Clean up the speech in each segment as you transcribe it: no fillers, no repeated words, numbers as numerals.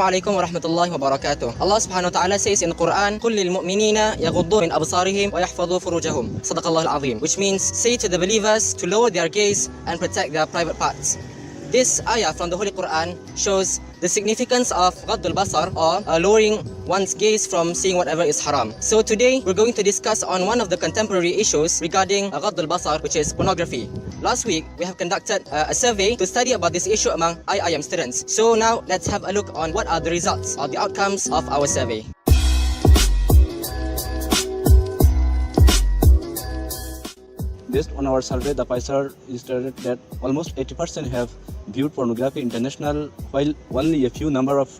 Assalamualaikum warahmatullahi wabarakatuh. Allah Subhanahu wa ta'ala says in the Quran, "Qul lil mu'minina yaghuddu min absarihim wa yahfadhu furujahum." Sadaqallahul azim, which means say to the believers to lower their gaze and protect their private parts. This ayah from the Holy Quran shows the significance of ghaddul basar, or lowering one's gaze from seeing whatever is haram. So today we're going to discuss on one of the contemporary issues regarding ghaddul basar, which is pornography. Last week we have conducted a survey to study about this issue among IIUM students. So now let's have a look on what are the results or the outcomes of our survey. Based on our survey, the PISA stated that almost 80% have viewed pornography international, while only a few number of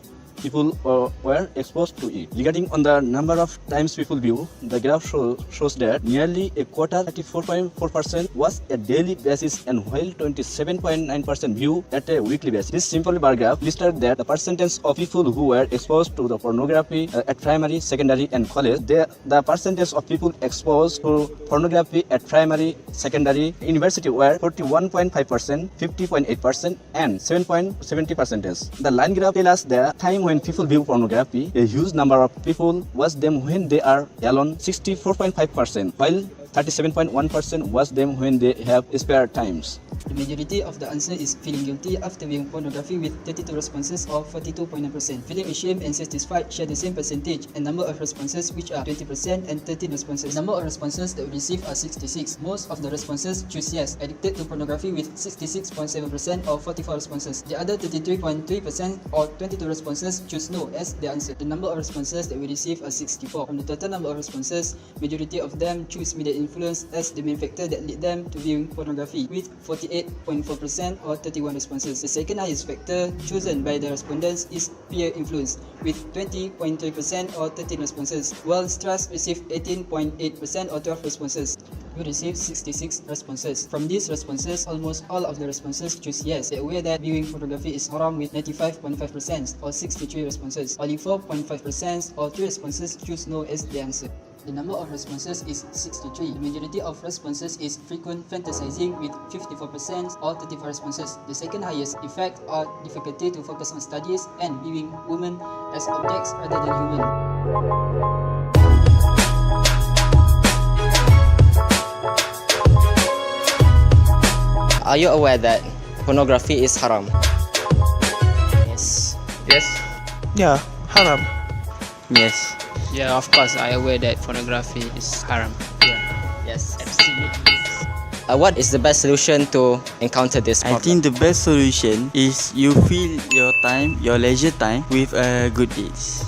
people were exposed to it. Regarding on the number of times people view, the graph shows that nearly a quarter, 34.4%, was a daily basis, and while 27.9% view at a weekly basis. This simple bar graph listed that the percentage of people who were exposed to the pornography at primary, secondary and college, the percentage of people exposed to pornography at primary, secondary, university were 41.5%, 50.8% and 7.70%. The line graph tells us the time when people view pornography. A huge number of people watch them when they are alone, 64.5%, while 37.1% watch them when they have spare times. The majority of the answer is feeling guilty after viewing pornography, with 32 responses or 42.9%. Feeling ashamed and satisfied share the same percentage, and number of responses which are 20% and 13 responses. The number of responses that we receive are 66. Most of the responses choose yes, addicted to pornography, with 66.7% or 44 responses. The other 33.3% or 22 responses choose no as the answer. The number of responses that we receive are 64. From the total number of responses, majority of them choose media influence as the main factor that lead them to viewing pornography, with 48.4% or 31 responses. The second highest factor chosen by the respondents is peer influence, with 20.3% or 13 responses, while stress received 18.8% or 12 responses. We received 66 responses. From these responses, almost all of the responses choose yes, they are aware that viewing pornography is haram, with 95.5% or 63 responses. Only 4.5% or 3 responses choose no as the answer. The number of responses is 63. The majority of responses is frequent fantasizing, with 54% or 34 responses. The second highest effect are difficulty to focus on studies and viewing women as objects rather than human. Are you aware that pornography is haram? Yes. Yes. Yeah, haram. Yes. Yeah, of course, I aware that pornography is haram. Yeah. Yes. Absolutely. What is the best solution to encounter this problem? I think the best solution is you fill your time, your leisure time, with good deeds.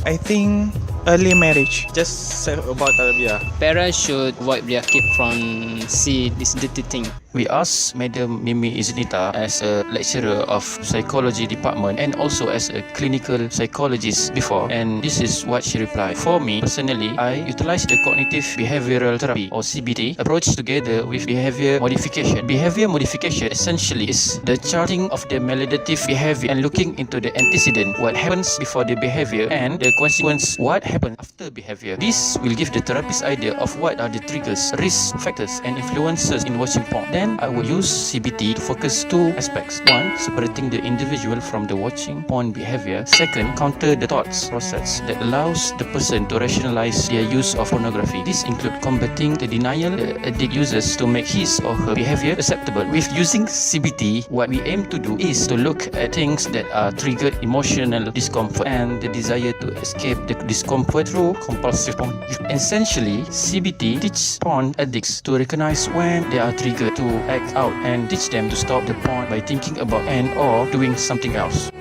I think early marriage. Just say about Arabia. Parents should avoid their kid from see this dirty thing. We asked Madam Mimi Iznita as a lecturer of psychology department and also as a clinical psychologist before, and this is what she replied. For me personally, I utilize the cognitive behavioral therapy or CBT approach together with behavior modification. Behavior modification essentially is the charting of the maladaptive behavior and looking into the antecedent, what happens before the behavior, and the consequence, what happens after behavior. This will give the therapist idea of what are the triggers, risk factors and influences in watching porn. Then I will use CBT to focus two aspects. One, separating the individual from the watching porn behavior. Second, counter the thoughts process that allows the person to rationalize their use of pornography. This includes combating the denial the addict uses to make his or her behavior acceptable. With using CBT, what we aim to do is to look at things that are triggered emotional discomfort and the desire to escape the discomfort through compulsive porn. Essentially, CBT teaches porn addicts to recognize when they are triggered, to act out, and teach them to stop the porn by thinking about and or doing something else.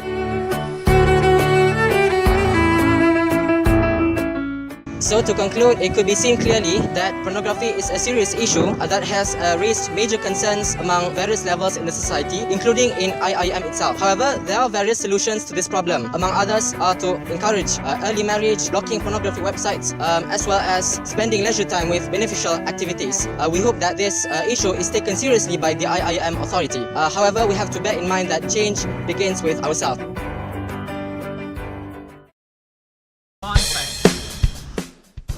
So to conclude, it could be seen clearly that pornography is a serious issue that has raised major concerns among various levels in the society, including in IIM itself. However, there are various solutions to this problem. Among others are to encourage early marriage, blocking pornography websites, as well as spending leisure time with beneficial activities. We hope that this issue is taken seriously by the IIM authority. However, we have to bear in mind that change begins with ourselves.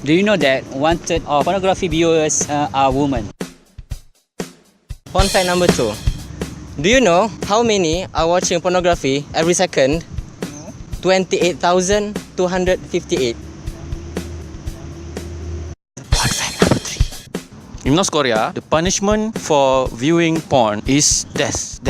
Do you know that 1/3 of pornography viewers are women? Fun fact number 2. Do you know how many are watching pornography every second? 28,258. In North Korea, the punishment for viewing porn is death.